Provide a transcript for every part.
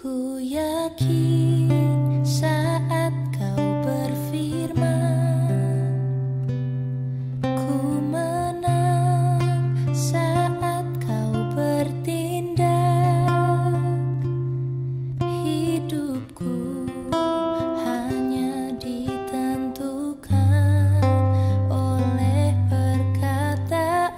Ku yakin saat kau berfirman, ku menang saat kau bertindak. Hidupku hanya ditentukan oleh perkataanmu.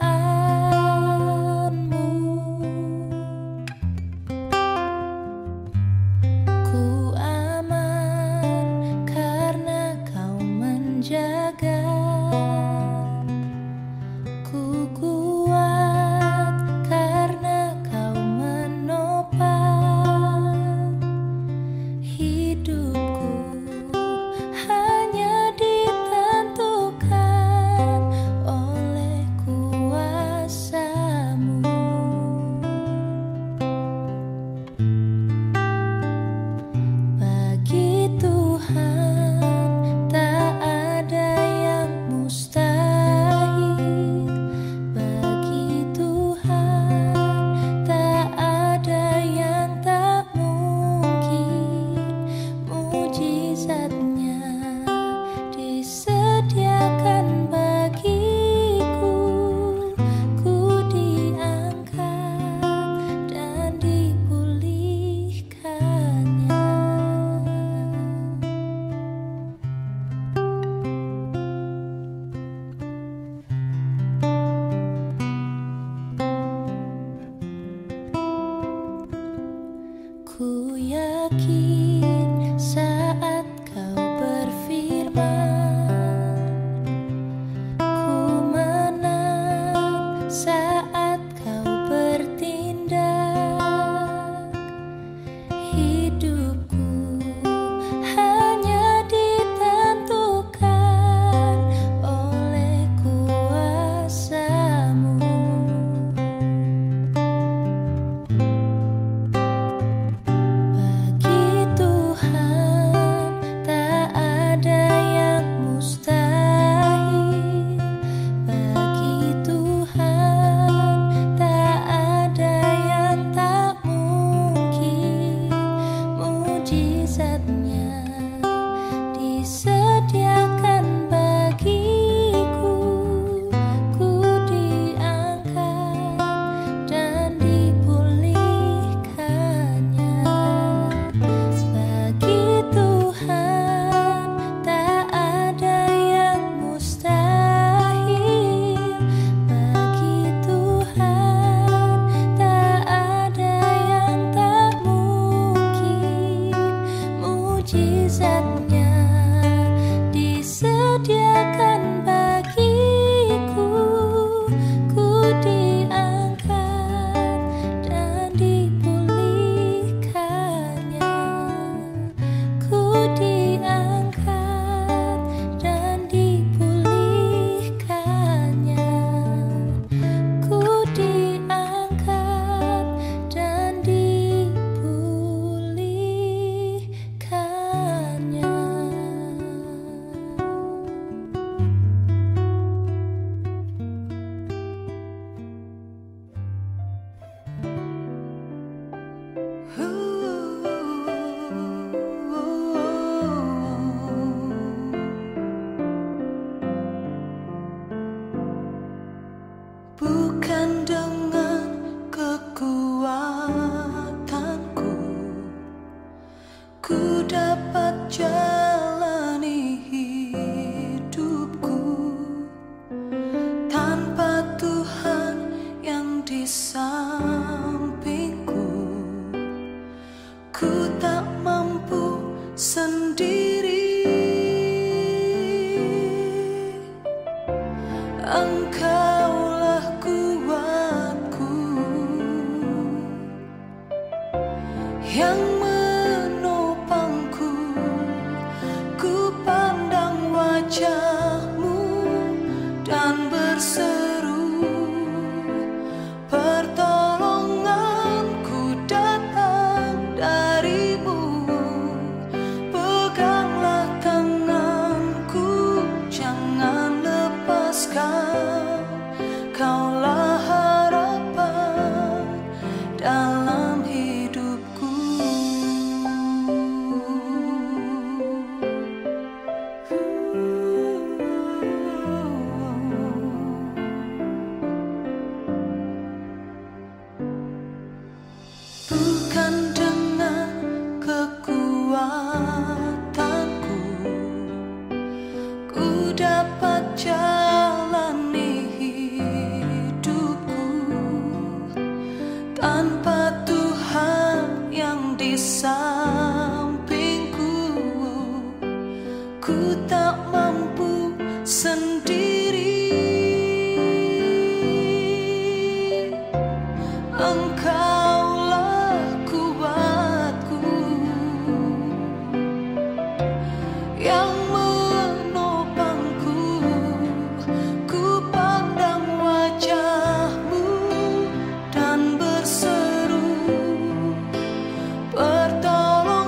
Ku aman karena kau menjaga. Ku kuat karena kau menopang. Hidupku hanya ditentukan oleh kuasa-Mu. Bagi Tuhan tak ada yang mustahil. Bagi Tuhan tak ada yang tak mungkin. Mujizatnya disediakan bagiku. Ku diangkat dan dipulihkannya. Ku yakin saat kau berfirman, ku menang saat kau bertindak. Hidupku hanya ditentukan oleh kuasa-Mu. Bagi Tuhan tak ada yang mustahil. Bagi Tuhan tak ada yang tak mungkin. Mujizatnya disediakan bagiku. Ku diangkat dan dipulihkannya. Bagi Tuhan tak ada yang mustahil. Bagi Tuhan tak ada yang tak mungkin. Mujizatnya disediakan bagiku. Ku diangkat dan dipulihkannya. Ku diangkat dan dipulihkannya. Ku diangkat dan dipulihkannya. Bukan dengan kekuatanku ku dapat jalani hidupku. Tanpa Tuhan yang di sampingku, ku tak mampu sendiri. Engkaulah kuatku yang menopangku. Ku pandang wajah-Mu dan berseru, pertolonganku datang dari-Mu. Peganglah tanganku, jangan lepaskan. Kaulah harapan dalam hidupku. di sampingku, ku tak mampu sendiri. Engkaulah kuatku yang menopangku. Ku pandang wajahmu dan berseru, pertolonganlah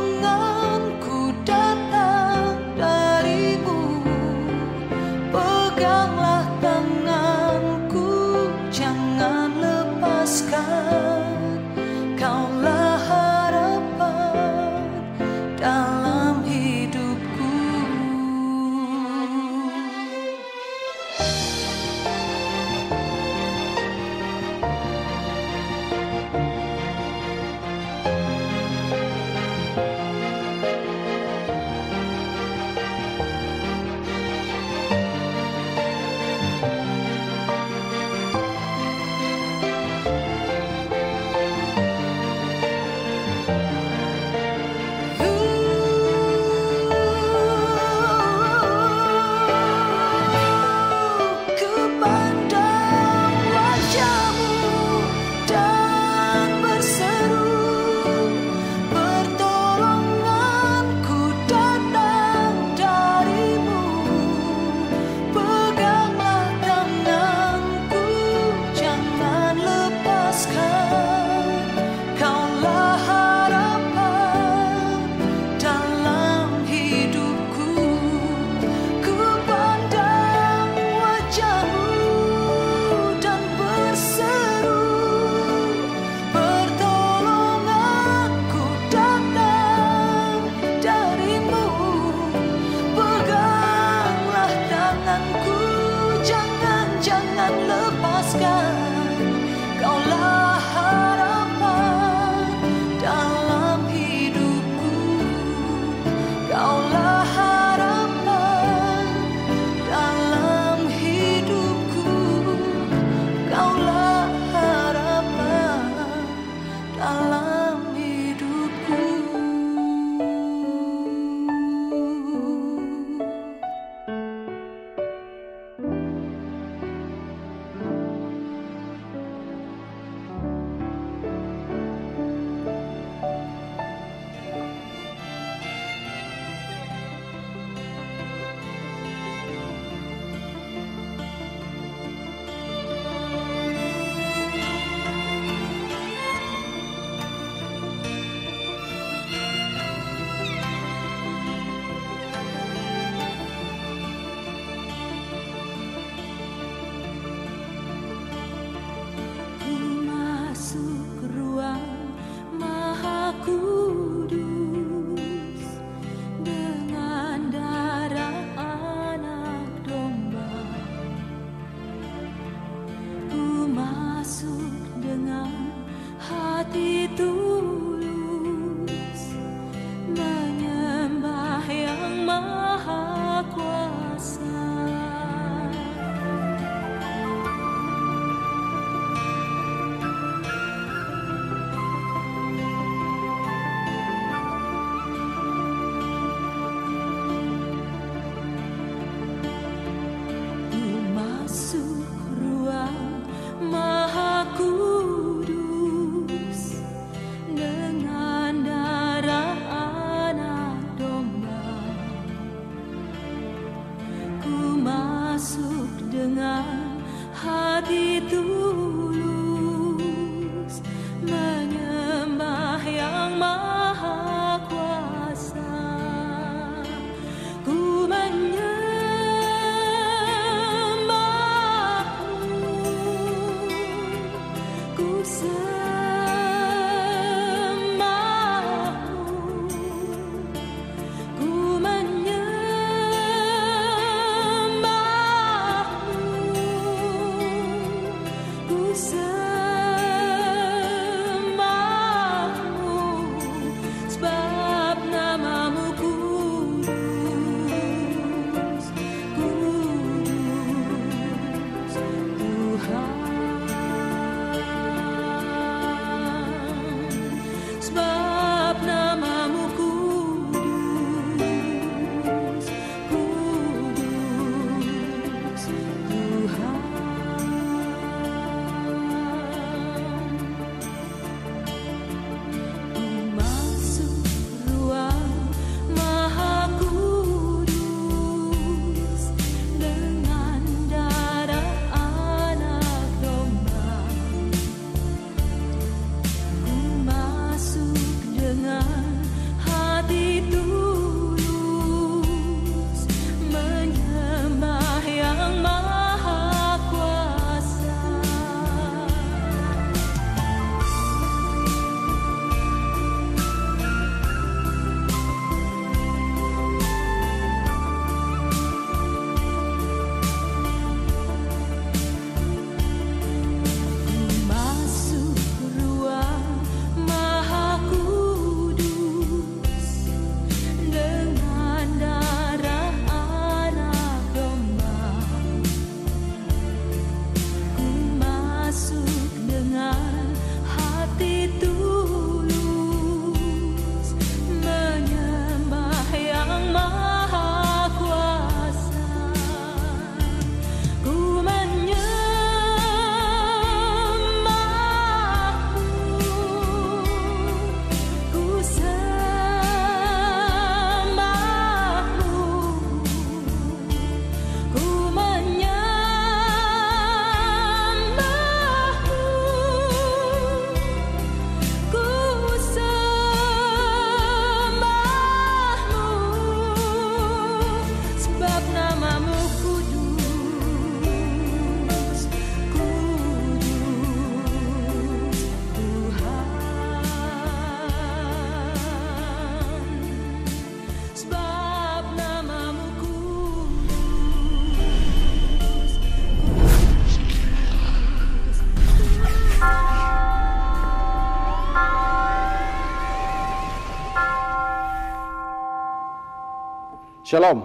Shalom.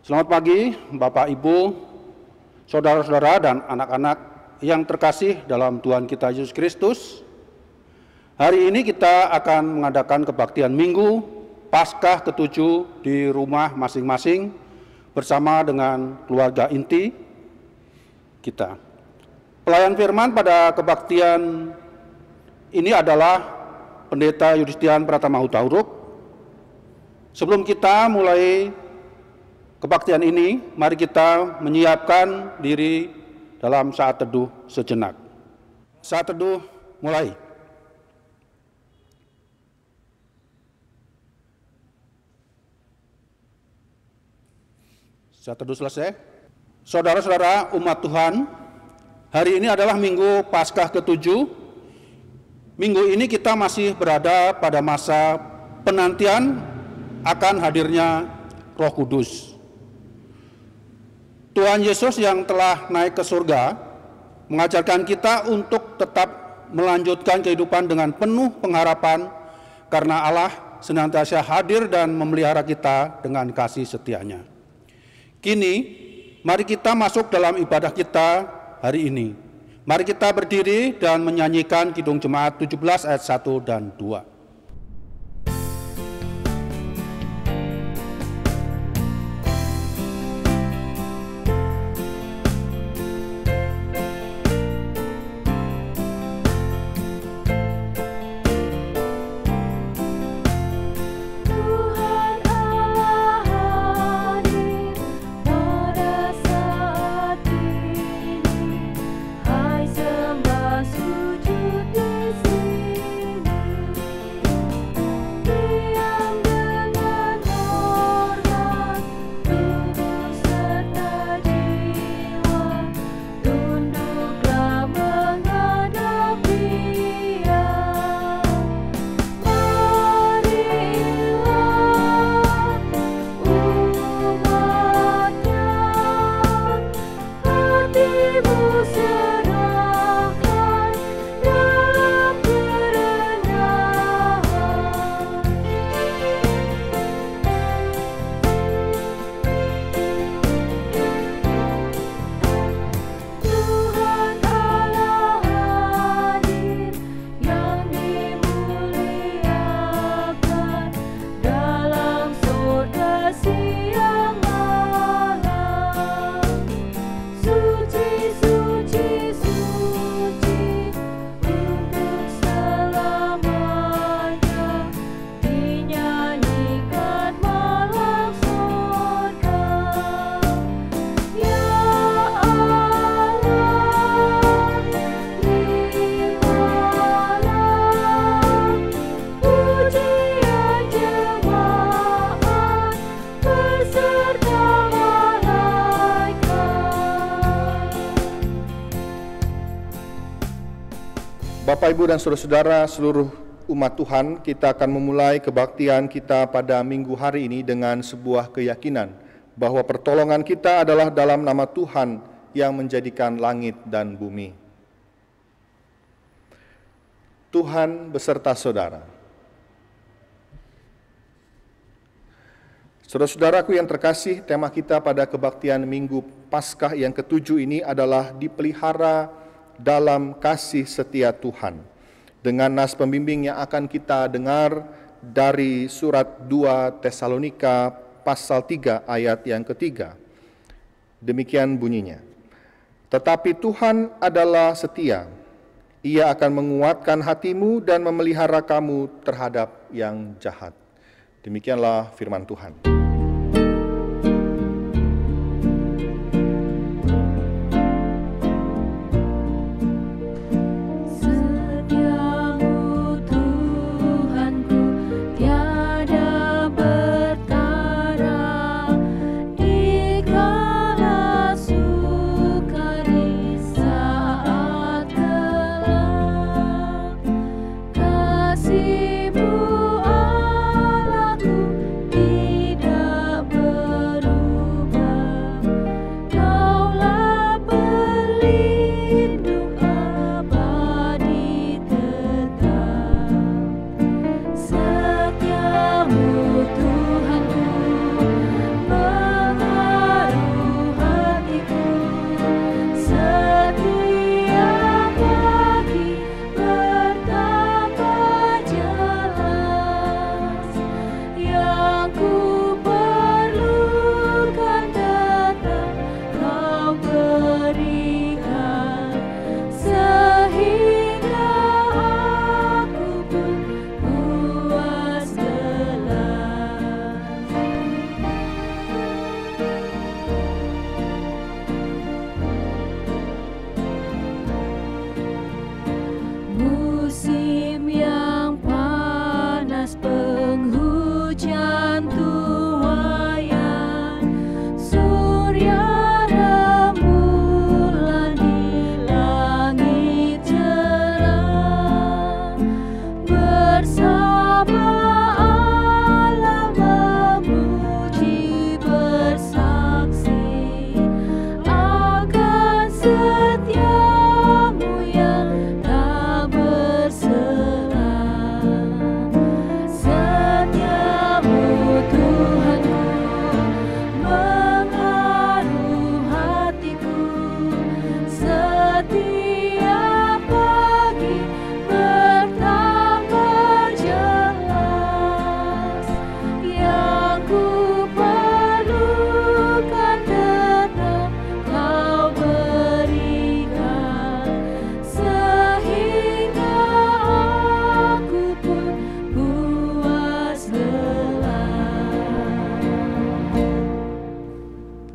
Selamat pagi Bapak, Ibu, saudara-saudara dan anak-anak yang terkasih dalam Tuhan kita Yesus Kristus. Hari ini kita akan mengadakan kebaktian Minggu Paskah ke-7 di rumah masing-masing bersama dengan keluarga inti kita. Pelayan firman pada kebaktian ini adalah Pendeta Yudistian Pratama Hutauruk. Sebelum kita mulai kebaktian ini, mari kita menyiapkan diri dalam saat teduh sejenak. Saat teduh mulai. Saat teduh selesai. Saudara-saudara umat Tuhan, hari ini adalah Minggu Paskah ke-7. Minggu ini kita masih berada pada masa penantian akan hadirnya Roh Kudus. Tuhan Yesus yang telah naik ke surga mengajarkan kita untuk tetap melanjutkan kehidupan dengan penuh pengharapan karena Allah senantiasa hadir dan memelihara kita dengan kasih setianya. Kini, mari kita masuk dalam ibadah kita hari ini. Mari kita berdiri dan menyanyikan Kidung Jemaat 17 ayat 1 dan 2. Bapak, Ibu, dan saudara-saudara seluruh umat Tuhan, kita akan memulai kebaktian kita pada minggu hari ini dengan sebuah keyakinan bahwa pertolongan kita adalah dalam nama Tuhan yang menjadikan langit dan bumi. Tuhan beserta saudara. Saudara-saudaraku yang terkasih, tema kita pada kebaktian Minggu Paskah yang ke-7 ini adalah dipelihara dalam kasih setia Tuhan. Dengan nas pembimbing yang akan kita dengar dari surat 2 Tesalonika pasal 3 ayat yang ketiga. Demikian bunyinya. Tetapi Tuhan adalah setia. Ia akan menguatkan hatimu dan memelihara kamu terhadap yang jahat. Demikianlah firman Tuhan. Kasih-Mu Allahku di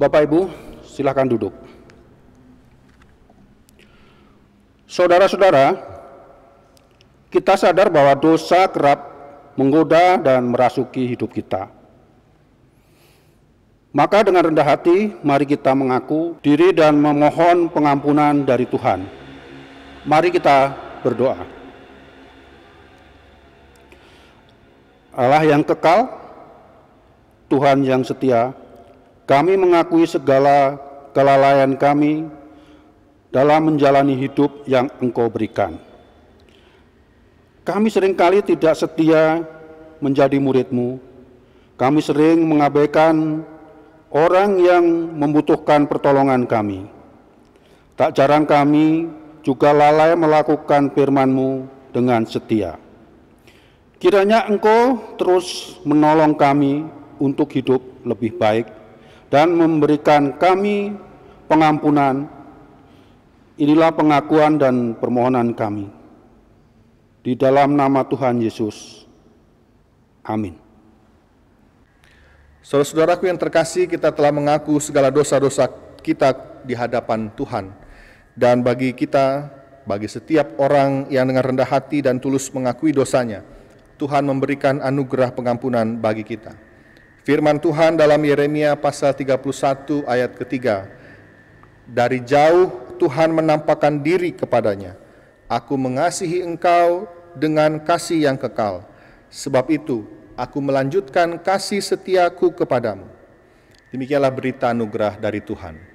Bapak Ibu, silakan duduk. Saudara-saudara, kita sadar bahwa dosa kerap menggoda dan merasuki hidup kita. Maka dengan rendah hati, mari kita mengaku diri dan memohon pengampunan dari Tuhan. Mari kita berdoa. Allah yang kekal, Tuhan yang setia, kami mengakui segala kelalaian kami dalam menjalani hidup yang Engkau berikan. Kami seringkali tidak setia menjadi murid-Mu. Kami sering mengabaikan orang yang membutuhkan pertolongan kami. Tak jarang kami juga lalai melakukan firman-Mu dengan setia. Kiranya Engkau terus menolong kami untuk hidup lebih baik dan memberikan kami pengampunan. Inilah pengakuan dan permohonan kami. Di dalam nama Tuhan Yesus. Amin. Saudara-saudaraku yang terkasih, kita telah mengaku segala dosa-dosa kita di hadapan Tuhan. Dan bagi kita, bagi setiap orang yang dengan rendah hati dan tulus mengakui dosanya, Tuhan memberikan anugerah pengampunan bagi kita. Firman Tuhan dalam Yeremia pasal 31 ayat ketiga, dari jauh Tuhan menampakkan diri kepadanya. Aku mengasihi engkau dengan kasih yang kekal. Sebab itu, aku melanjutkan kasih setiaku kepadamu. Demikianlah berita anugerah dari Tuhan.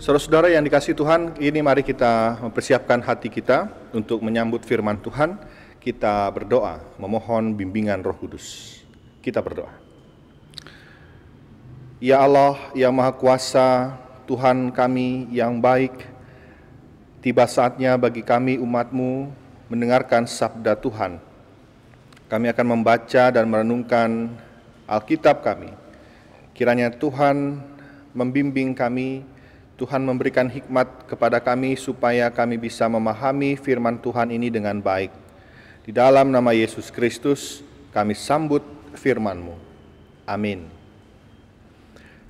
Saudara-saudara yang dikasihi Tuhan, ini mari kita mempersiapkan hati kita untuk menyambut firman Tuhan. Kita berdoa, memohon bimbingan Roh Kudus. Kita berdoa. Ya Allah yang Maha Kuasa, Tuhan kami yang baik, tiba saatnya bagi kami umat-Mu mendengarkan sabda Tuhan. Kami akan membaca dan merenungkan Alkitab kami. Kiranya Tuhan membimbing kami, Tuhan memberikan hikmat kepada kami supaya kami bisa memahami firman Tuhan ini dengan baik. Di dalam nama Yesus Kristus kami sambut firman-Mu. Amin.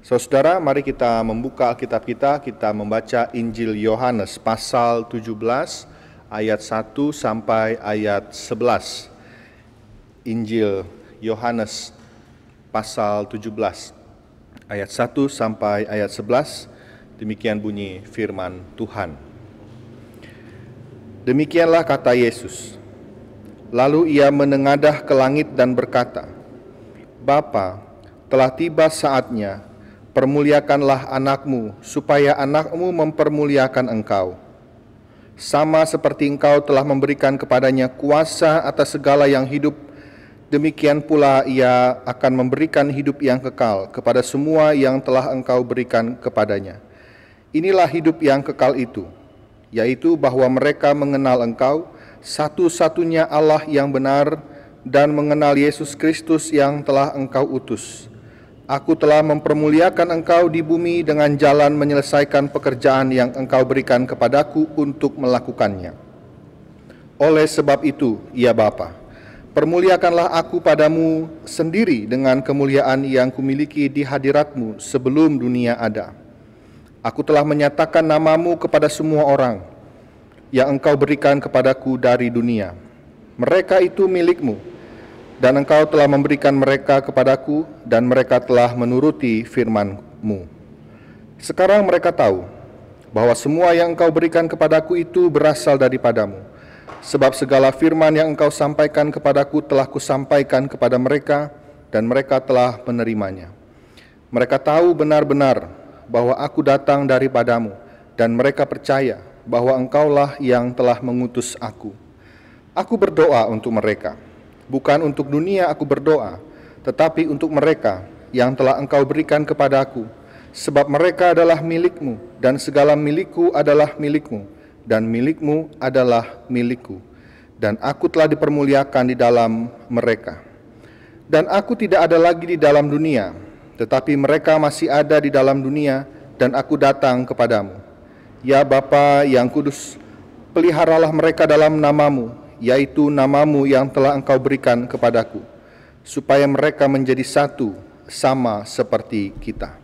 Saudara, mari kita membuka Alkitab kita membaca Injil Yohanes pasal 17 ayat 1 sampai ayat 11. Injil Yohanes pasal 17 ayat 1 sampai ayat 11. Demikian bunyi firman Tuhan. Demikianlah kata Yesus. Lalu ia menengadah ke langit dan berkata, Bapa, telah tiba saatnya, permuliakanlah anakmu, supaya anakmu mempermuliakan engkau. Sama seperti engkau telah memberikan kepadanya kuasa atas segala yang hidup, demikian pula ia akan memberikan hidup yang kekal kepada semua yang telah engkau berikan kepadanya. Inilah hidup yang kekal itu, yaitu bahwa mereka mengenal engkau, satu-satunya Allah yang benar, dan mengenal Yesus Kristus yang telah engkau utus. Aku telah mempermuliakan engkau di bumi dengan jalan menyelesaikan pekerjaan yang engkau berikan kepadaku untuk melakukannya. Oleh sebab itu, ya Bapa, permuliakanlah aku padamu sendiri dengan kemuliaan yang kumiliki di hadiratmu sebelum dunia ada. Aku telah menyatakan namamu kepada semua orang yang engkau berikan kepadaku dari dunia. Mereka itu milikmu, dan engkau telah memberikan mereka kepadaku, dan mereka telah menuruti firman-Mu. Sekarang mereka tahu bahwa semua yang engkau berikan kepadaku itu berasal daripadamu, sebab segala firman yang engkau sampaikan kepadaku telah kusampaikan kepada mereka, dan mereka telah menerimanya. Mereka tahu benar-benar bahwa aku datang daripadamu, dan mereka percaya bahwa engkaulah yang telah mengutus aku. Aku berdoa untuk mereka, bukan untuk dunia aku berdoa, tetapi untuk mereka yang telah engkau berikan kepadaku, sebab mereka adalah milikmu, dan segala milikku adalah milikmu, dan milikmu adalah milikku, dan aku telah dipermuliakan di dalam mereka. Dan aku tidak ada lagi di dalam dunia, tetapi mereka masih ada di dalam dunia, dan aku datang kepadamu. Ya Bapa yang kudus, peliharalah mereka dalam namamu, yaitu namamu yang telah engkau berikan kepadaku, supaya mereka menjadi satu, sama seperti kita.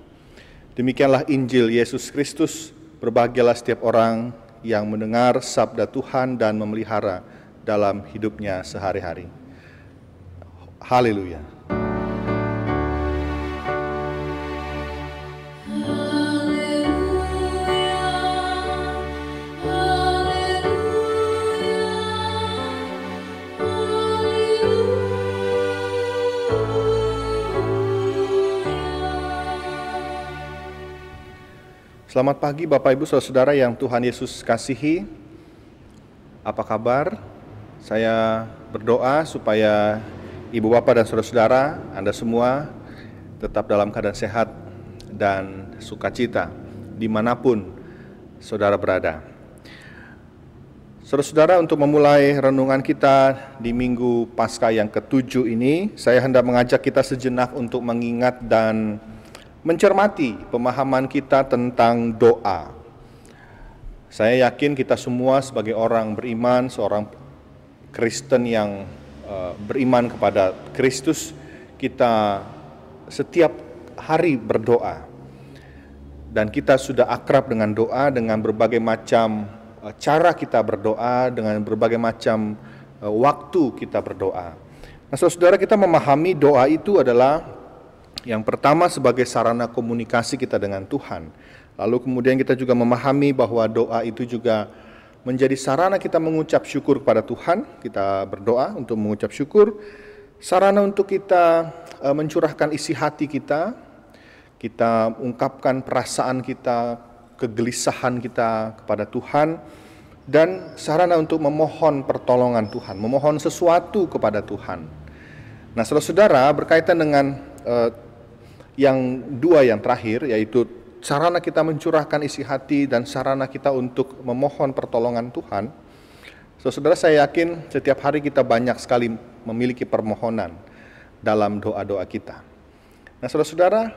Demikianlah Injil Yesus Kristus. Berbahagialah setiap orang yang mendengar sabda Tuhan dan memelihara dalam hidupnya sehari-hari. Haleluya. Selamat pagi Bapak Ibu Saudara yang Tuhan Yesus kasihi. Apa kabar? Saya berdoa supaya Ibu Bapak dan Saudara-saudara, Anda semua tetap dalam keadaan sehat dan sukacita dimanapun saudara berada. Saudara-saudara, untuk memulai renungan kita di Minggu Paskah yang ke-7 ini, saya hendak mengajak kita sejenak untuk mengingat dan mencermati pemahaman kita tentang doa. Saya yakin kita semua sebagai orang beriman, seorang Kristen yang beriman kepada Kristus, kita setiap hari berdoa. Dan kita sudah akrab dengan doa, dengan berbagai macam cara kita berdoa, dengan berbagai macam waktu kita berdoa. Nah, saudara, kita memahami doa itu adalah yang pertama sebagai sarana komunikasi kita dengan Tuhan. Lalu kemudian kita juga memahami bahwa doa itu juga menjadi sarana kita mengucap syukur kepada Tuhan. Kita berdoa untuk mengucap syukur, sarana untuk kita mencurahkan isi hati kita, kita ungkapkan perasaan kita, kegelisahan kita kepada Tuhan, dan sarana untuk memohon pertolongan Tuhan, memohon sesuatu kepada Tuhan. Nah, saudara-saudara, berkaitan dengan yang dua yang terakhir, yaitu sarana kita mencurahkan isi hati dan sarana kita untuk memohon pertolongan Tuhan. Saudara, saya yakin setiap hari kita banyak sekali memiliki permohonan dalam doa-doa kita. Nah, saudara-saudara,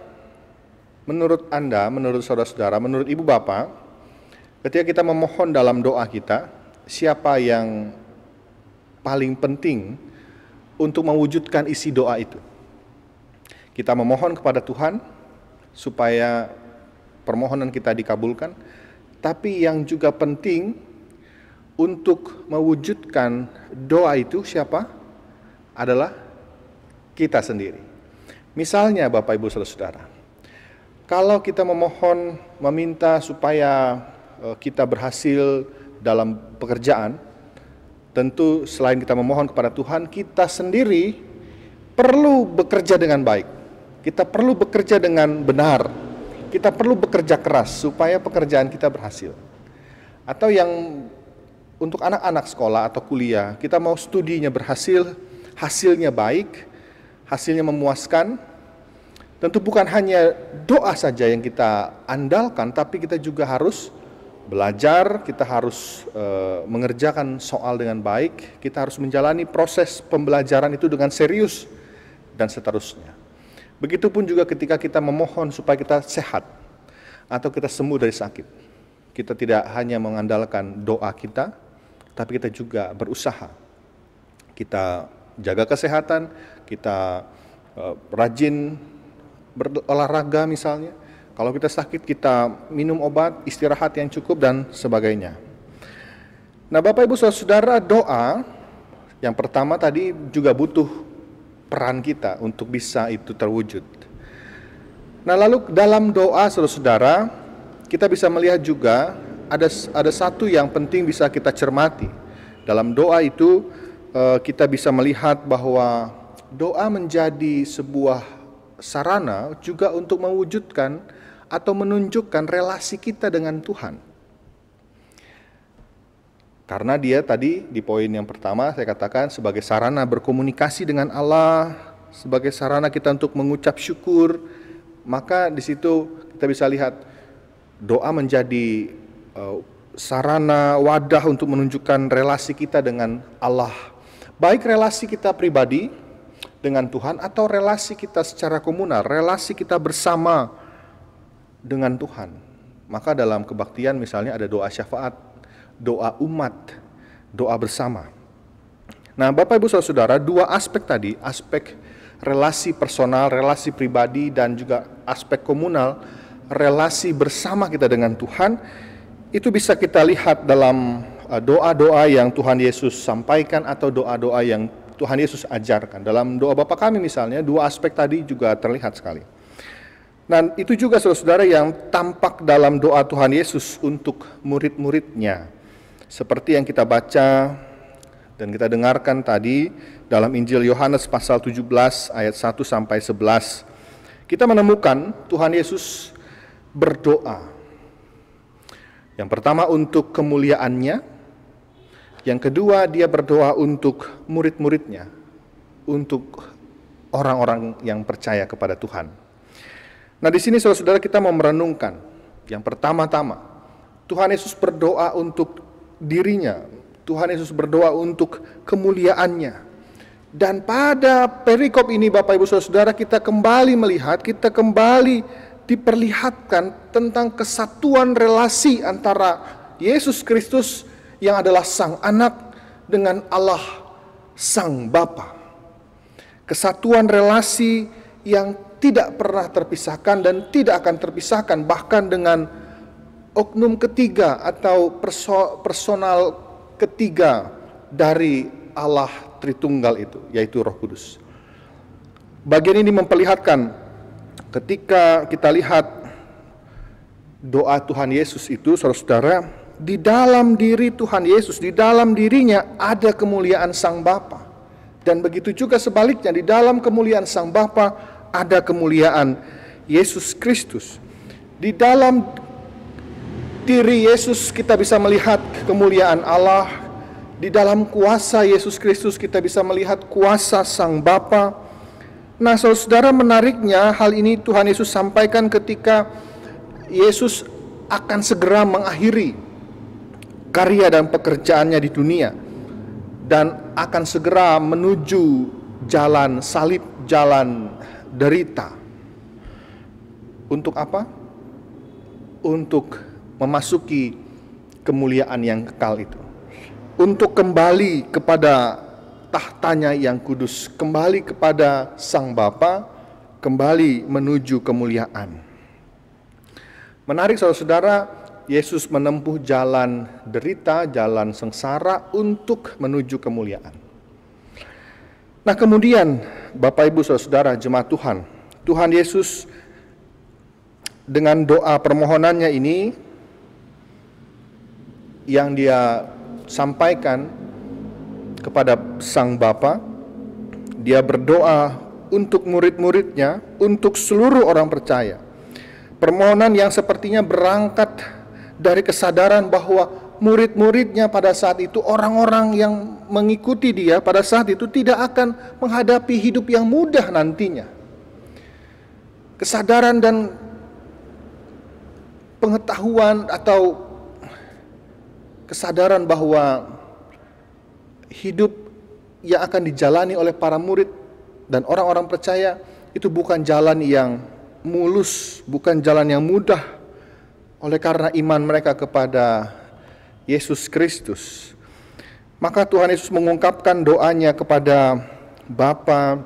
menurut Anda, menurut saudara-saudara, menurut Ibu Bapak, ketika kita memohon dalam doa kita, siapa yang paling penting untuk mewujudkan isi doa itu? Kita memohon kepada Tuhan supaya permohonan kita dikabulkan, tapi yang juga penting untuk mewujudkan doa itu siapa? Adalah kita sendiri. Misalnya Bapak Ibu Saudara, Kalau kita memohon, meminta supaya kita berhasil dalam pekerjaan, tentu selain kita memohon kepada Tuhan, kita sendiri perlu bekerja dengan baik. Kita perlu bekerja dengan benar. Kita perlu bekerja keras supaya pekerjaan kita berhasil. Atau yang untuk anak-anak sekolah atau kuliah, kita mau studinya berhasil, hasilnya baik, hasilnya memuaskan. Tentu bukan hanya doa saja yang kita andalkan, tapi kita juga harus belajar, kita harus mengerjakan soal dengan baik, kita harus menjalani proses pembelajaran itu dengan serius, dan seterusnya. Begitupun juga ketika kita memohon supaya kita sehat, atau kita sembuh dari sakit. Kita tidak hanya mengandalkan doa kita, tapi kita juga berusaha. Kita jaga kesehatan, kita rajin berolahraga misalnya. Kalau kita sakit, kita minum obat, istirahat yang cukup, dan sebagainya. Nah, Bapak Ibu Saudara, doa yang pertama tadi juga butuh peran kita untuk bisa itu terwujud. Nah, lalu dalam doa saudara-saudara, kita bisa melihat juga ada satu yang penting bisa kita cermati. Dalam doa itu kita bisa melihat bahwa doa menjadi sebuah sarana juga untuk mewujudkan atau menunjukkan relasi kita dengan Tuhan. Karena dia tadi di poin yang pertama saya katakan sebagai sarana berkomunikasi dengan Allah, sebagai sarana kita untuk mengucap syukur, maka di situ kita bisa lihat doa menjadi sarana wadah untuk menunjukkan relasi kita dengan Allah. Baik relasi kita pribadi dengan Tuhan atau relasi kita secara komunal, relasi kita bersama dengan Tuhan. Maka dalam kebaktian misalnya ada doa syafaat, doa umat, doa bersama. Nah, Bapak Ibu Saudara, dua aspek tadi, aspek relasi personal, relasi pribadi, dan juga aspek komunal, relasi bersama kita dengan Tuhan, itu bisa kita lihat dalam doa-doa yang Tuhan Yesus sampaikan atau doa-doa yang Tuhan Yesus ajarkan. Dalam doa Bapa kami misalnya, dua aspek tadi juga terlihat sekali. Dan itu juga saudara-saudara yang tampak dalam doa Tuhan Yesus untuk murid-muridnya. Seperti yang kita baca dan kita dengarkan tadi dalam Injil Yohanes pasal 17 ayat 1 sampai 11. Kita menemukan Tuhan Yesus berdoa. Yang pertama untuk kemuliaannya, yang kedua dia berdoa untuk murid-muridnya, untuk orang-orang yang percaya kepada Tuhan. Nah, di sini saudara-saudara kita mau merenungkan. Yang pertama-tama, Tuhan Yesus berdoa untuk dirinya. Tuhan Yesus berdoa untuk kemuliaannya. Dan pada perikop ini Bapak Ibu Saudara, kita kembali melihat, kita kembali diperlihatkan tentang kesatuan relasi antara Yesus Kristus yang adalah Sang Anak dengan Allah Sang Bapa. Kesatuan relasi yang tidak pernah terpisahkan dan tidak akan terpisahkan, bahkan dengan oknum ketiga atau personal ketiga dari Allah Tritunggal itu, yaitu Roh Kudus. Bagian ini memperlihatkan ketika kita lihat doa Tuhan Yesus itu, saudara-saudara, di dalam diri Tuhan Yesus, di dalam dirinya ada kemuliaan Sang Bapa. Dan begitu juga sebaliknya, di dalam kemuliaan Sang Bapa ada kemuliaan Yesus Kristus. Di dalam diri Yesus kita bisa melihat kemuliaan Allah. Di dalam kuasa Yesus Kristus kita bisa melihat kuasa Sang Bapa. Nah, saudara, menariknya hal ini Tuhan Yesus sampaikan ketika Yesus akan segera mengakhiri karya dan pekerjaannya di dunia dan akan segera menuju jalan salib, jalan derita. Untuk apa? Untuk memasuki kemuliaan yang kekal itu. Untuk kembali kepada tahtanya yang kudus, kembali kepada Sang Bapa, kembali menuju kemuliaan. Menarik saudara-saudara, Yesus menempuh jalan derita, jalan sengsara untuk menuju kemuliaan. Nah, kemudian Bapak Ibu Saudara jemaat Tuhan, Tuhan Yesus dengan doa permohonannya ini yang dia sampaikan kepada Sang Bapa, dia berdoa untuk murid-muridnya, untuk seluruh orang percaya. Permohonan yang sepertinya berangkat dari kesadaran bahwa murid-muridnya pada saat itu, orang-orang yang mengikuti dia pada saat itu tidak akan menghadapi hidup yang mudah nantinya. Kesadaran dan pengetahuan atau kesadaran bahwa hidup yang akan dijalani oleh para murid dan orang-orang percaya itu bukan jalan yang mulus, bukan jalan yang mudah, oleh karena iman mereka kepada Yesus Kristus. Maka Tuhan Yesus mengungkapkan doanya kepada Bapa,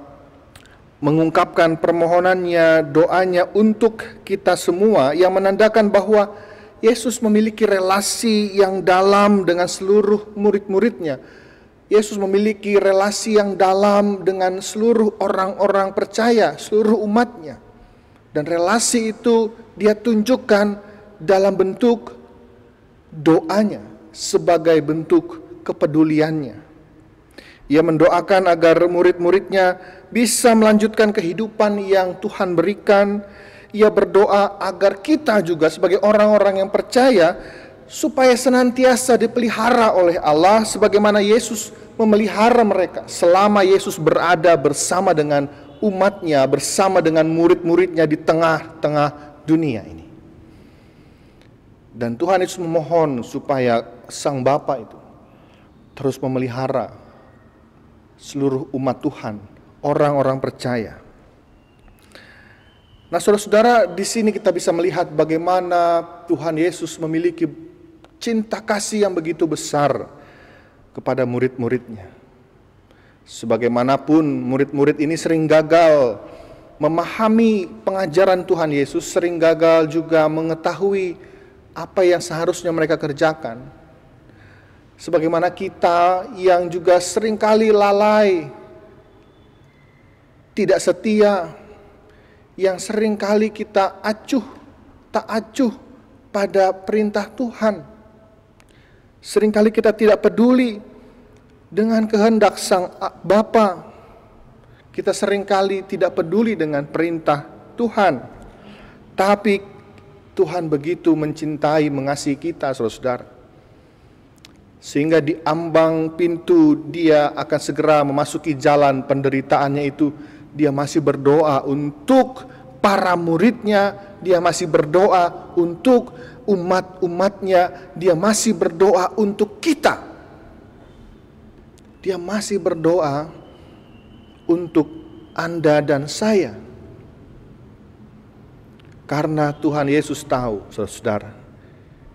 mengungkapkan permohonannya, doanya untuk kita semua, yang menandakan bahwa Yesus memiliki relasi yang dalam dengan seluruh murid-muridnya. Yesus memiliki relasi yang dalam dengan seluruh orang-orang percaya, seluruh umatnya. Dan relasi itu dia tunjukkan dalam bentuk doanya, sebagai bentuk kepeduliannya. Ia mendoakan agar murid-muridnya bisa melanjutkan kehidupan yang Tuhan berikan. Ia berdoa agar kita juga sebagai orang-orang yang percaya supaya senantiasa dipelihara oleh Allah sebagaimana Yesus memelihara mereka selama Yesus berada bersama dengan umatnya, bersama dengan murid-muridnya di tengah-tengah dunia ini. Dan Tuhan Yesus memohon supaya Sang Bapa itu terus memelihara seluruh umat Tuhan, orang-orang percaya. Nah, saudara-saudara, di sini kita bisa melihat bagaimana Tuhan Yesus memiliki cinta kasih yang begitu besar kepada murid-muridnya. Sebagaimanapun murid-murid ini sering gagal memahami pengajaran Tuhan Yesus, sering gagal juga mengetahui apa yang seharusnya mereka kerjakan. Sebagaimana kita yang juga seringkali lalai, tidak setia, yang seringkali kita tak acuh pada perintah Tuhan. Seringkali kita tidak peduli dengan kehendak Sang Bapa. Kita seringkali tidak peduli dengan perintah Tuhan. Tapi Tuhan begitu mencintai, mengasihi kita, saudara-saudara. Sehingga di ambang pintu dia akan segera memasuki jalan penderitaannya itu, dia masih berdoa untuk para muridnya, dia masih berdoa untuk umat-umatnya, dia masih berdoa untuk kita. Dia masih berdoa untuk Anda dan saya. Karena Tuhan Yesus tahu, saudara,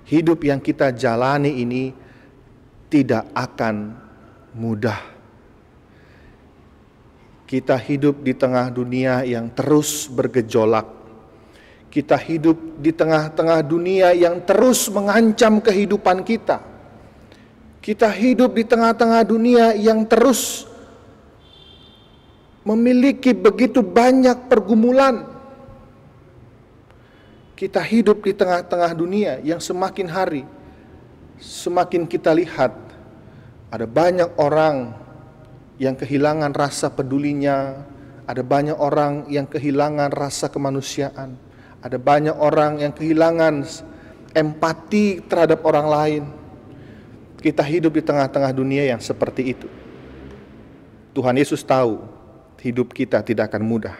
hidup yang kita jalani ini tidak akan mudah. Kita hidup di tengah dunia yang terus bergejolak. Kita hidup di tengah-tengah dunia yang terus mengancam kehidupan kita. Kita hidup di tengah-tengah dunia yang terus memiliki begitu banyak pergumulan. Kita hidup di tengah-tengah dunia yang semakin hari, semakin kita lihat ada banyak orang yang kehilangan rasa pedulinya, ada banyak orang yang kehilangan rasa kemanusiaan, ada banyak orang yang kehilangan empati terhadap orang lain. Kita hidup di tengah-tengah dunia yang seperti itu. Tuhan Yesus tahu hidup kita tidak akan mudah.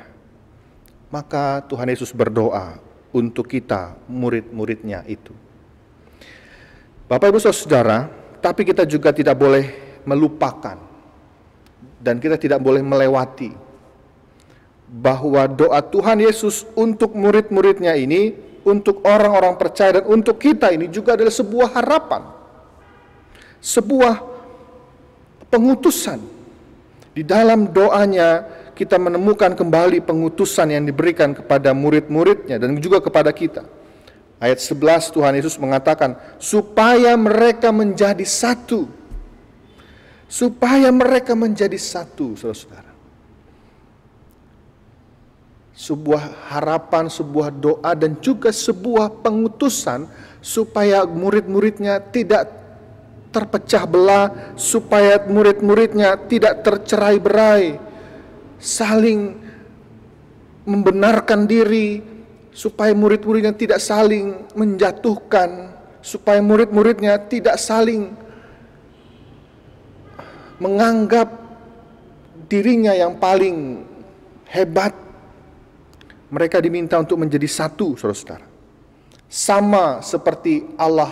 Maka Tuhan Yesus berdoa untuk kita, murid-muridnya itu. Bapak Ibu Saudara, tapi kita juga tidak boleh melupakan dan kita tidak boleh melewati bahwa doa Tuhan Yesus untuk murid-muridnya ini, untuk orang-orang percaya dan untuk kita ini juga adalah sebuah harapan, sebuah pengutusan. Di dalam doanya kita menemukan kembali pengutusan yang diberikan kepada murid-muridnya dan juga kepada kita. Ayat 11 Tuhan Yesus mengatakan, supaya mereka menjadi satu. Supaya mereka menjadi satu, saudara-saudara. sebuah harapan, sebuah doa, dan juga sebuah pengutusan supaya murid-muridnya tidak terpecah belah, supaya murid-muridnya tidak tercerai-berai, saling membenarkan diri, supaya murid-muridnya tidak saling menjatuhkan, supaya murid-muridnya tidak saling menganggap dirinya yang paling hebat. Mereka diminta untuk menjadi satu, saudara-saudara. Sama seperti Allah,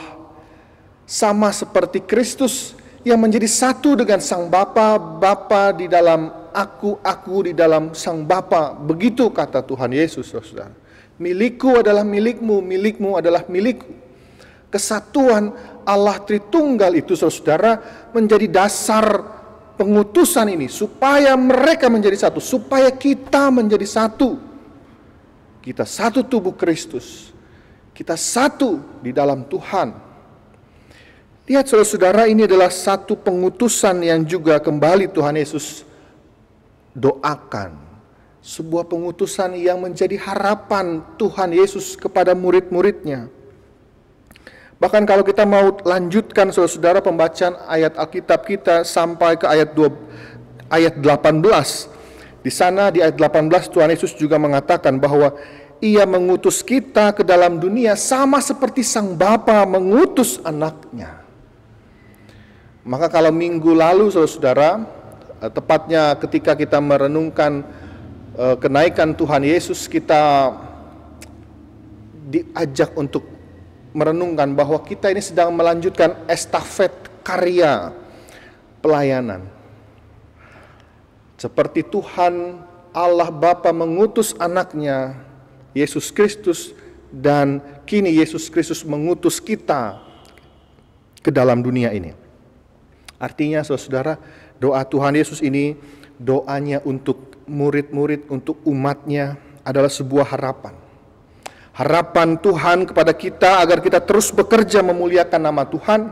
sama seperti Kristus yang menjadi satu dengan Sang Bapa, Bapa di dalam aku di dalam Sang Bapa. Begitu kata Tuhan Yesus, saudara-saudara. Milikku adalah milikmu, milikmu adalah milikku. Kesatuan Allah Tritunggal itu, saudara-saudara, menjadi dasar pengutusan ini, supaya mereka menjadi satu, supaya kita menjadi satu. Kita satu tubuh Kristus, kita satu di dalam Tuhan. Lihat saudara-saudara, ini adalah satu pengutusan yang juga kembali Tuhan Yesus doakan. Sebuah pengutusan yang menjadi harapan Tuhan Yesus kepada murid-muridnya. Bahkan kalau kita mau lanjutkan saudara-saudara pembacaan ayat Alkitab kita sampai ke ayat 18. Di sana di ayat 18 Tuhan Yesus juga mengatakan bahwa Ia mengutus kita ke dalam dunia sama seperti Sang Bapa mengutus anaknya. Maka kalau minggu lalu saudara-saudara, tepatnya ketika kita merenungkan kenaikan Tuhan Yesus, kita diajak untuk merenungkan bahwa kita ini sedang melanjutkan estafet karya pelayanan. Seperti Tuhan Allah Bapa mengutus anaknya Yesus Kristus, dan kini Yesus Kristus mengutus kita ke dalam dunia ini. Artinya saudara, doa Tuhan Yesus ini, doanya untuk murid-murid, untuk umatnya adalah sebuah harapan. Harapan Tuhan kepada kita agar kita terus bekerja memuliakan nama Tuhan.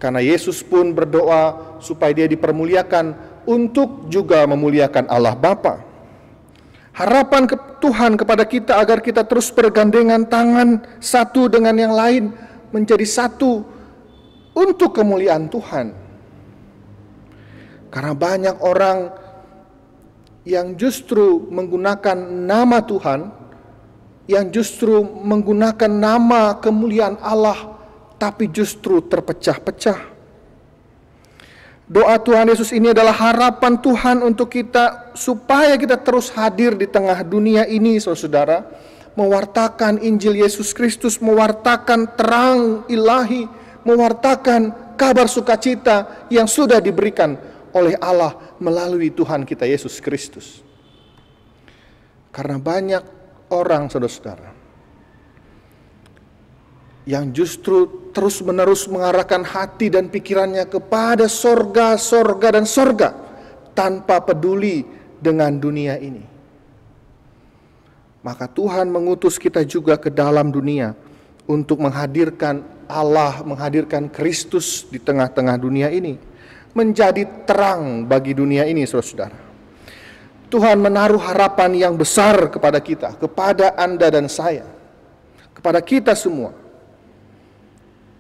Karena Yesus pun berdoa supaya Dia dipermuliakan untuk juga memuliakan Allah Bapa. Harapan Tuhan kepada kita agar kita terus bergandengan tangan satu dengan yang lain, menjadi satu untuk kemuliaan Tuhan. Karena banyak orang yang justru menggunakan nama Tuhan, yang justru menggunakan nama kemuliaan Allah, tapi justru terpecah-pecah. Doa Tuhan Yesus ini adalah harapan Tuhan untuk kita, supaya kita terus hadir di tengah dunia ini, saudara, mewartakan Injil Yesus Kristus, mewartakan terang ilahi, mewartakan kabar sukacita yang sudah diberikan oleh Allah melalui Tuhan kita Yesus Kristus. Karena banyak orang, saudara-saudara, yang justru terus-menerus mengarahkan hati dan pikirannya kepada sorga dan sorga, tanpa peduli dengan dunia ini. Maka Tuhan mengutus kita juga ke dalam dunia untuk menghadirkan Allah, menghadirkan Kristus di tengah-tengah dunia ini, menjadi terang bagi dunia ini, saudara-saudara. Tuhan menaruh harapan yang besar kepada kita, kepada Anda dan saya, kepada kita semua.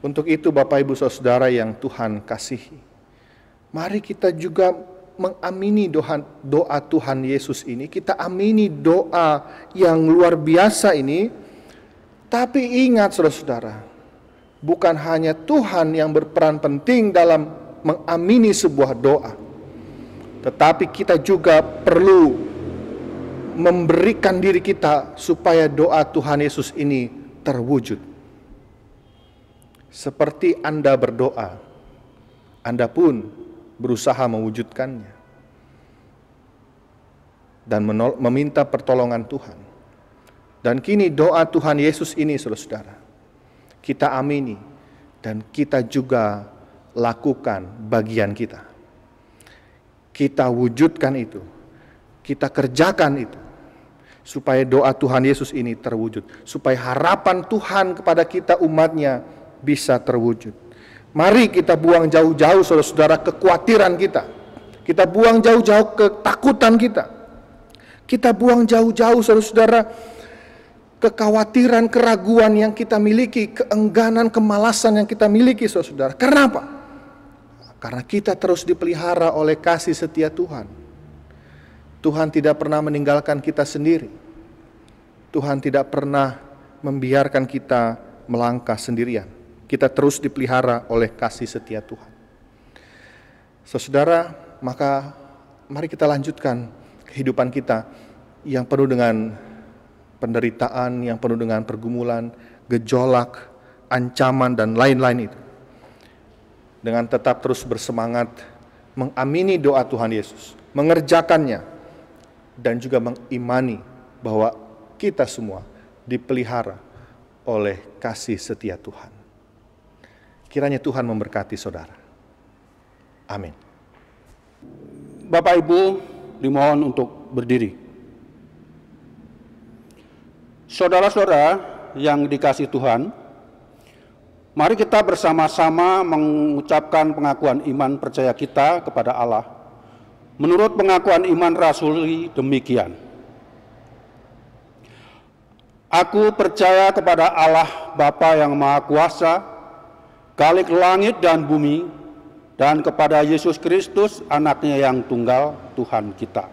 Untuk itu Bapak Ibu Saudara yang Tuhan kasihi, mari kita juga mengamini doa Tuhan Yesus ini. Kita amini doa yang luar biasa ini. Tapi ingat saudara-saudara, bukan hanya Tuhan yang berperan penting dalam mengamini sebuah doa, tetapi kita juga perlu memberikan diri kita supaya doa Tuhan Yesus ini terwujud. Seperti Anda berdoa, Anda pun berusaha mewujudkannya dan meminta pertolongan Tuhan. Dan kini doa Tuhan Yesus ini, saudara-saudara, kita amini dan kita juga lakukan bagian kita. Kita wujudkan itu, kita kerjakan itu, supaya doa Tuhan Yesus ini terwujud, supaya harapan Tuhan kepada kita umatnya bisa terwujud. Mari kita buang jauh-jauh, saudara-saudara, kekhawatiran kita. Kita buang jauh-jauh ketakutan kita. Kita buang jauh-jauh, saudara-saudara, kekhawatiran, keraguan yang kita miliki, keengganan, kemalasan yang kita miliki, saudara-saudara. Karena apa? Karena kita terus dipelihara oleh kasih setia Tuhan. Tuhan tidak pernah meninggalkan kita sendiri. Tuhan tidak pernah membiarkan kita melangkah sendirian. Kita terus dipelihara oleh kasih setia Tuhan. Saudara, maka mari kita lanjutkan kehidupan kita yang penuh dengan penderitaan, yang penuh dengan pergumulan, gejolak, ancaman, dan lain-lain itu. Dengan tetap terus bersemangat mengamini doa Tuhan Yesus, mengerjakannya, dan juga mengimani bahwa kita semua dipelihara oleh kasih setia Tuhan. Kiranya Tuhan memberkati saudara. Amin. Bapak Ibu, dimohon untuk berdiri. Saudara-saudara yang dikasihi Tuhan, mari kita bersama-sama mengucapkan pengakuan iman percaya kita kepada Allah. Menurut pengakuan iman rasuli demikian. Aku percaya kepada Allah Bapa yang Maha Kuasa, Khalik langit dan bumi, dan kepada Yesus Kristus, anaknya yang tunggal, Tuhan kita,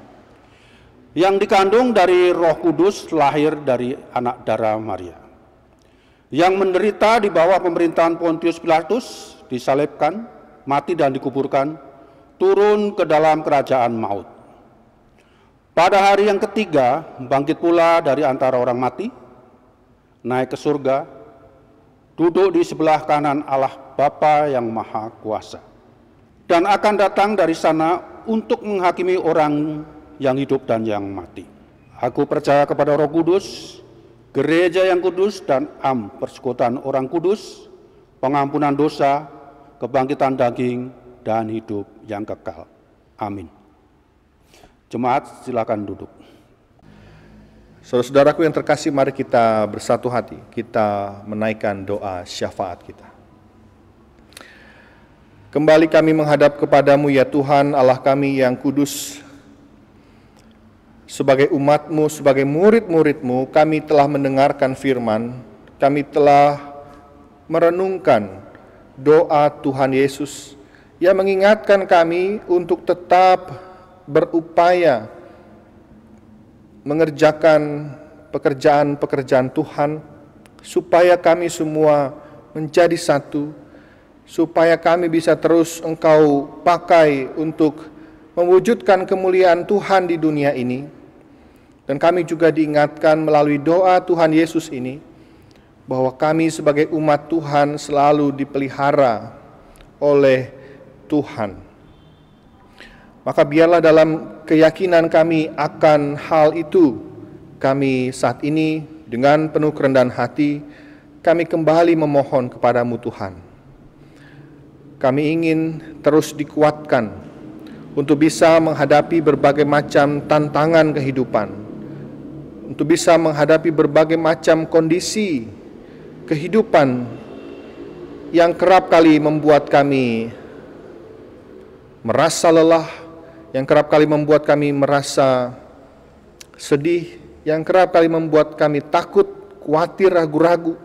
yang dikandung dari Roh Kudus, lahir dari anak darah Maria, yang menderita di bawah pemerintahan Pontius Pilatus, disalibkan, mati dan dikuburkan, turun ke dalam kerajaan maut. Pada hari yang ketiga, bangkit pula dari antara orang mati, naik ke surga, duduk di sebelah kanan Allah Bapa yang Maha Kuasa, dan akan datang dari sana untuk menghakimi orang yang hidup dan yang mati. Aku percaya kepada Roh Kudus, gereja yang kudus, dan persekutuan orang kudus, pengampunan dosa, kebangkitan daging, dan hidup yang kekal. Amin. Jemaat, silakan duduk. Saudara-saudaraku yang terkasih, mari kita bersatu hati, kita menaikkan doa syafaat kita. Kembali kami menghadap kepadamu ya Tuhan Allah kami yang kudus. Sebagai umat-Mu, sebagai murid-murid-Mu, kami telah mendengarkan firman, kami telah merenungkan doa Tuhan Yesus yang mengingatkan kami untuk tetap berupaya mengerjakan pekerjaan-pekerjaan Tuhan, supaya kami semua menjadi satu, supaya kami bisa terus Engkau pakai untuk mewujudkan kemuliaan Tuhan di dunia ini. Dan kami juga diingatkan melalui doa Tuhan Yesus ini, bahwa kami sebagai umat Tuhan selalu dipelihara oleh Tuhan. Maka biarlah dalam keyakinan kami akan hal itu, kami saat ini dengan penuh kerendahan hati, kami kembali memohon kepadamu Tuhan. Kami ingin terus dikuatkan untuk bisa menghadapi berbagai macam tantangan kehidupan, untuk bisa menghadapi berbagai macam kondisi kehidupan yang kerap kali membuat kami merasa lelah, yang kerap kali membuat kami merasa sedih, yang kerap kali membuat kami takut, khawatir, ragu-ragu.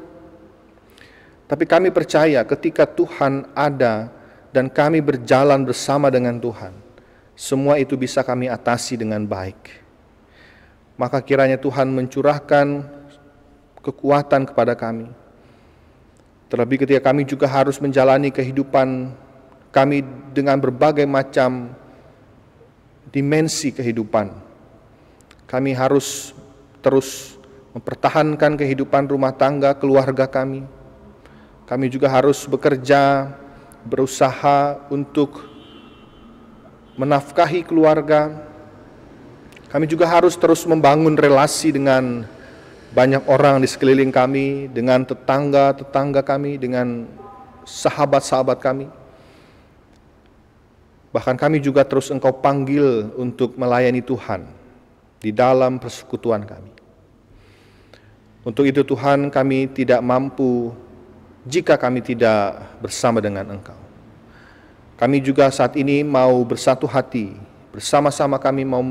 Tapi kami percaya ketika Tuhan ada dan kami berjalan bersama dengan Tuhan, semua itu bisa kami atasi dengan baik. Maka kiranya Tuhan mencurahkan kekuatan kepada kami. Terlebih ketika kami juga harus menjalani kehidupan kami dengan berbagai macam dimensi kehidupan. Kami harus terus mempertahankan kehidupan rumah tangga keluarga kami. Kami juga harus bekerja, berusaha untuk menafkahi keluarga. Kami juga harus terus membangun relasi dengan banyak orang di sekeliling kami, dengan tetangga-tetangga kami, dengan sahabat-sahabat kami. Bahkan kami juga terus Engkau panggil untuk melayani Tuhan di dalam persekutuan kami. Untuk itu Tuhan, kami tidak mampu jika kami tidak bersama dengan Engkau. Kami juga saat ini mau bersatu hati, bersama-sama kami mau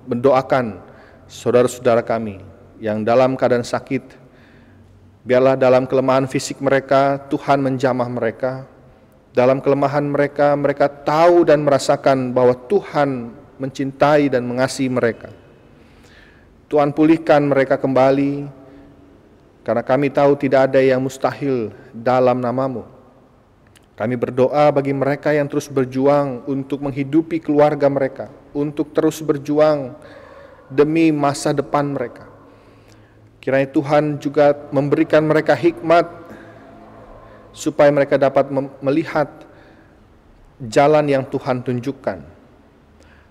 mendoakan saudara-saudara kami yang dalam keadaan sakit. Biarlah dalam kelemahan fisik mereka, Tuhan menjamah mereka. Dalam kelemahan mereka, mereka tahu dan merasakan bahwa Tuhan mencintai dan mengasihi mereka. Tuhan pulihkan mereka kembali, karena kami tahu tidak ada yang mustahil dalam nama-Mu. Kami berdoa bagi mereka yang terus berjuang untuk menghidupi keluarga mereka, untuk terus berjuang demi masa depan mereka. Kiranya Tuhan juga memberikan mereka hikmat supaya mereka dapat melihat jalan yang Tuhan tunjukkan.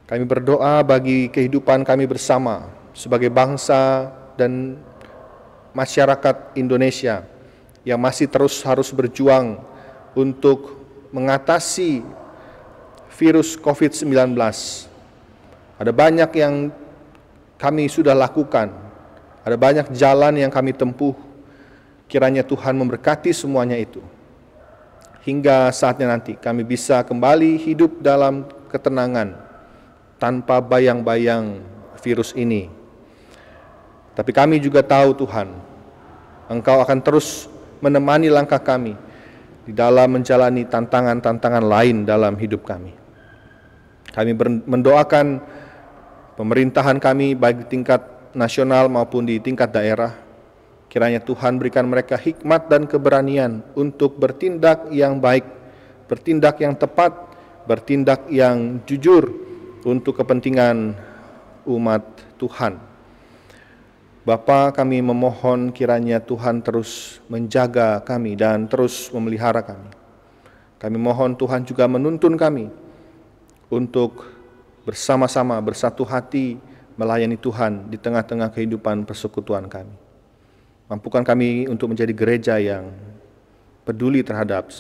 Kami berdoa bagi kehidupan kami bersama sebagai bangsa dan masyarakat Indonesia yang masih terus harus berjuang untuk mengatasi virus COVID-19. Ada banyak yang kami sudah lakukan, ada banyak jalan yang kami tempuh. Kiranya Tuhan memberkati semuanya itu, hingga saatnya nanti kami bisa kembali hidup dalam ketenangan, tanpa bayang-bayang virus ini. Tapi kami juga tahu Tuhan, Engkau akan terus menemani langkah kami di dalam menjalani tantangan-tantangan lain dalam hidup kami. Kami mendoakan pemerintahan kami baik di tingkat nasional maupun di tingkat daerah. Kiranya Tuhan berikan mereka hikmat dan keberanian untuk bertindak yang baik, bertindak yang tepat, bertindak yang jujur untuk kepentingan umat Tuhan. Bapa, kami memohon kiranya Tuhan terus menjaga kami dan terus memelihara kami. Kami mohon Tuhan juga menuntun kami untuk bersama-sama bersatu hati melayani Tuhan di tengah-tengah kehidupan persekutuan kami. Mampukan kami untuk menjadi gereja yang peduli terhadap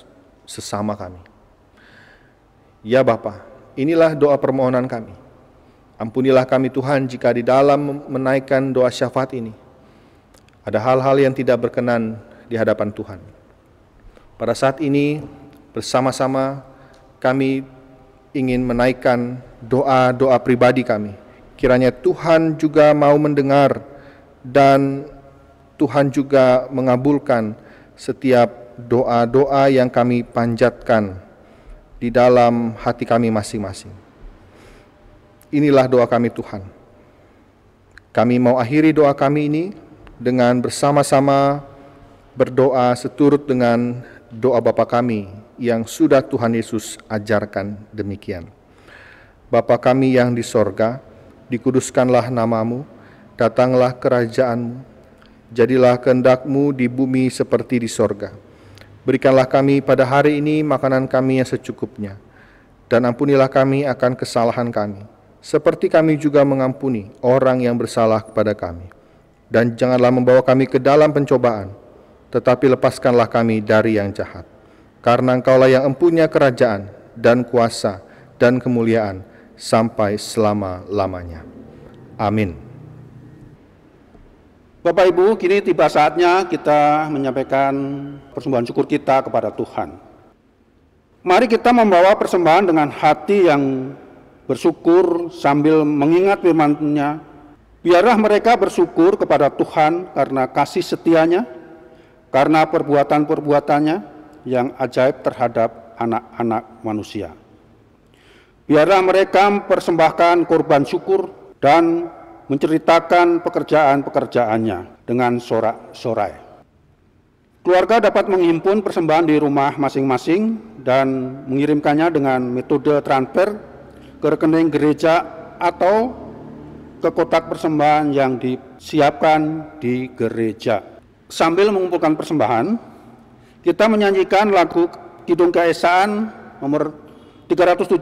sesama kami. Ya Bapa, inilah doa permohonan kami. Ampunilah kami Tuhan jika di dalam menaikkan doa syafaat ini ada hal-hal yang tidak berkenan di hadapan Tuhan. Pada saat ini bersama-sama kami ingin menaikkan doa-doa pribadi kami. Kiranya Tuhan juga mau mendengar dan Tuhan juga mengabulkan setiap doa-doa yang kami panjatkan di dalam hati kami masing-masing. Inilah doa kami Tuhan. Kami mau akhiri doa kami ini dengan bersama-sama berdoa seturut dengan doa Bapa kami yang sudah Tuhan Yesus ajarkan demikian. Bapa kami yang di sorga, dikuduskanlah nama-Mu, datanglah kerajaan-Mu, jadilah kehendak-Mu di bumi seperti di sorga. Berikanlah kami pada hari ini makanan kami yang secukupnya, dan ampunilah kami akan kesalahan kami, seperti kami juga mengampuni orang yang bersalah kepada kami. Dan janganlah membawa kami ke dalam pencobaan, tetapi lepaskanlah kami dari yang jahat. Karena Engkaulah yang empunya kerajaan dan kuasa dan kemuliaan sampai selama-lamanya. Amin. Bapak Ibu, kini tiba saatnya kita menyampaikan persembahan syukur kita kepada Tuhan. Mari kita membawa persembahan dengan hati yang bersyukur sambil mengingat firman-Nya. Biarlah mereka bersyukur kepada Tuhan karena kasih setianya, karena perbuatan-perbuatannya yang ajaib terhadap anak-anak manusia. Biarlah mereka mempersembahkan korban syukur dan menceritakan pekerjaan-pekerjaannya dengan sorak-sorai. Keluarga dapat menghimpun persembahan di rumah masing-masing dan mengirimkannya dengan metode transfer ke rekening gereja atau ke kotak persembahan yang disiapkan di gereja. Sambil mengumpulkan persembahan, kita menyanyikan lagu Kidung Keesaan nomor 378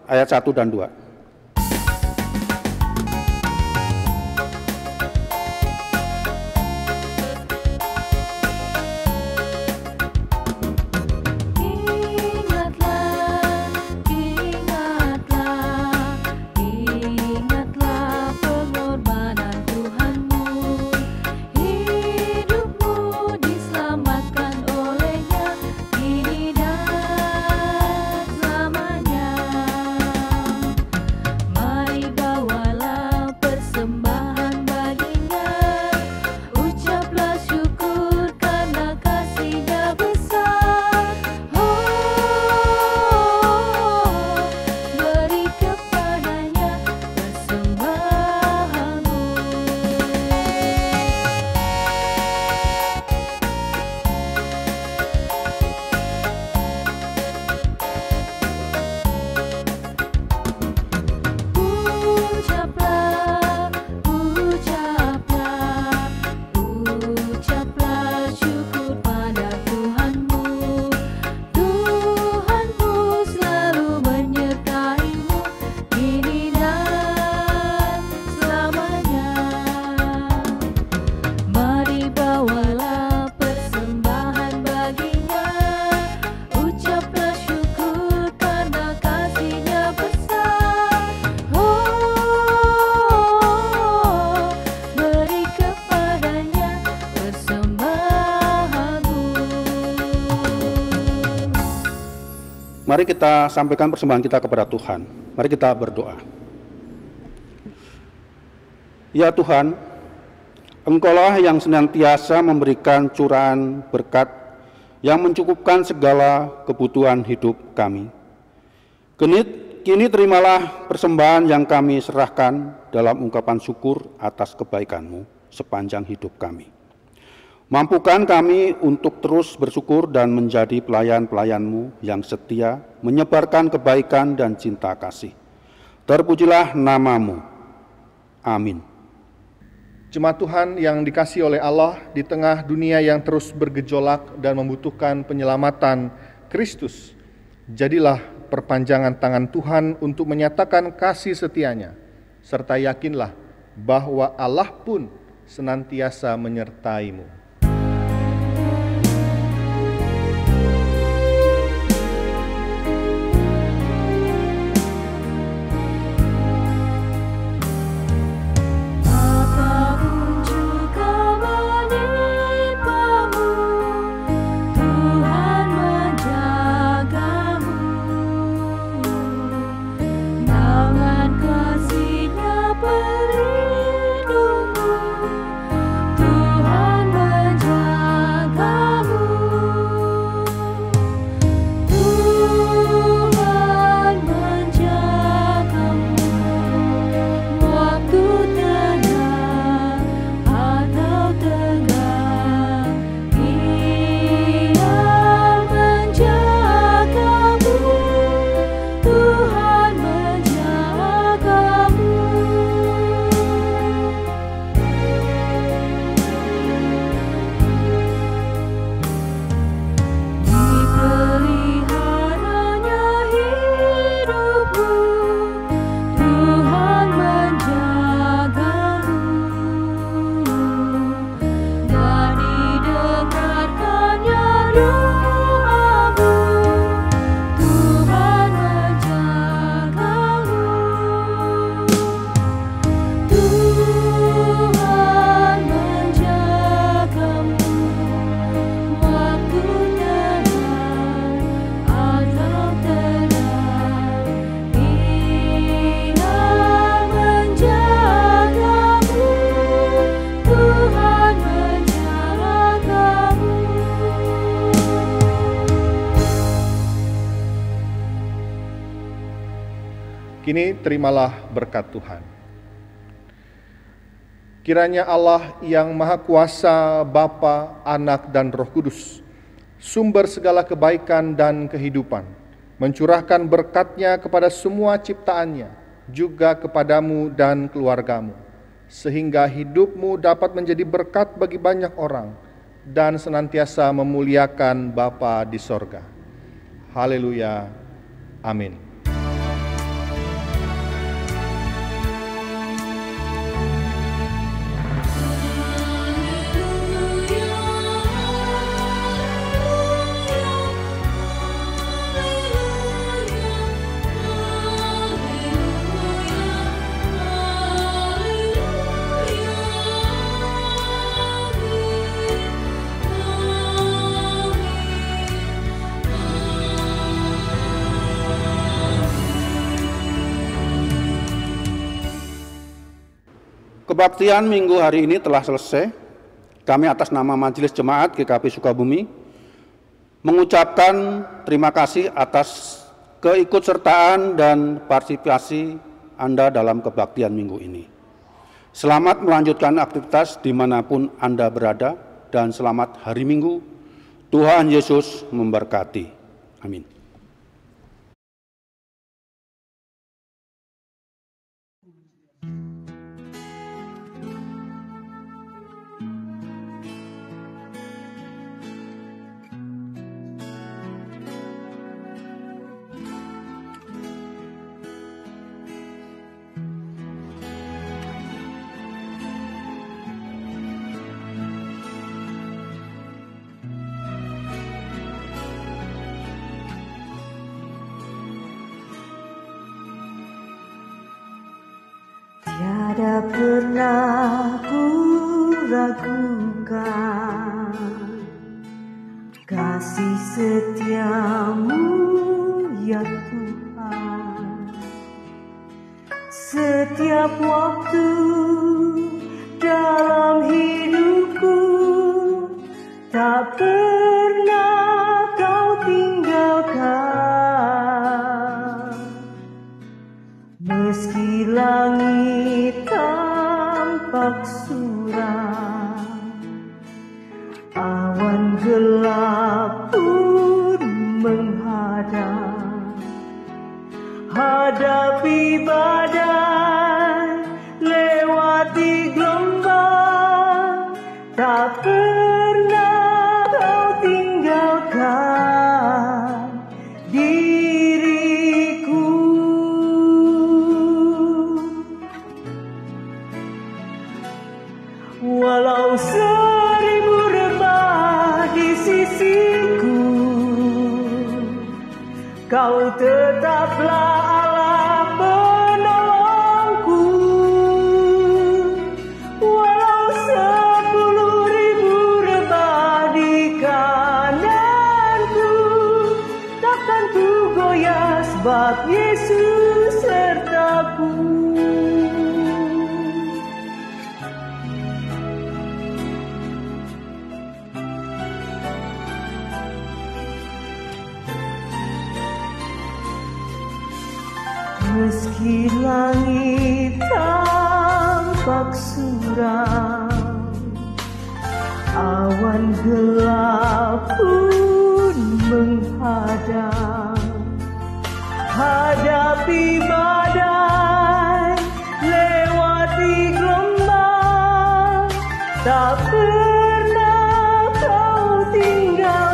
ayat 1 dan 2. Mari kita sampaikan persembahan kita kepada Tuhan. Mari kita berdoa. Ya Tuhan, Engkaulah yang senantiasa memberikan curahan berkat yang mencukupkan segala kebutuhan hidup kami. Kini terimalah persembahan yang kami serahkan dalam ungkapan syukur atas kebaikan-Mu sepanjang hidup kami. Mampukan kami untuk terus bersyukur dan menjadi pelayan-pelayan-Mu yang setia, menyebarkan kebaikan dan cinta kasih. Terpujilah nama-Mu. Amin. Jemaat Tuhan yang dikasihi oleh Allah, di tengah dunia yang terus bergejolak dan membutuhkan penyelamatan Kristus, jadilah perpanjangan tangan Tuhan untuk menyatakan kasih setianya, serta yakinlah bahwa Allah pun senantiasa menyertai-Mu. Kini terimalah berkat Tuhan. Kiranya Allah yang Maha Kuasa, Bapa, Anak, dan Roh Kudus, sumber segala kebaikan dan kehidupan, mencurahkan berkat-Nya kepada semua ciptaannya, juga kepadamu dan keluargamu, sehingga hidupmu dapat menjadi berkat bagi banyak orang, dan senantiasa memuliakan Bapa di sorga. Haleluya. Amin. Kebaktian minggu hari ini telah selesai. Kami atas nama Majelis Jemaat GKP Sukabumi mengucapkan terima kasih atas keikutsertaan dan partisipasi Anda dalam kebaktian minggu ini. Selamat melanjutkan aktivitas dimanapun Anda berada dan selamat hari Minggu. Tuhan Yesus memberkati. Amin. Tiada pernah ku ragukan kasih setiamu, ya Tuhan. Setiap waktu dalam hidupku tak pernah Kau tinggalkan. Meski langit tampak suram, awan gelap pun menghadang. Hadapi badai, lewati gelombang, tak pernah Kau tinggalkan diriku. Walau 1000 rebah di sisiku, Kau tetaplah Allah penolongku. Walau 10.000 rebah di kananku, takkan ku goyah sebab Yesus sertaku. Meski langit tampak suram, awan gelap pun menghadang. Hadapi badai, lewati gelombang, tak pernah Kau tinggal.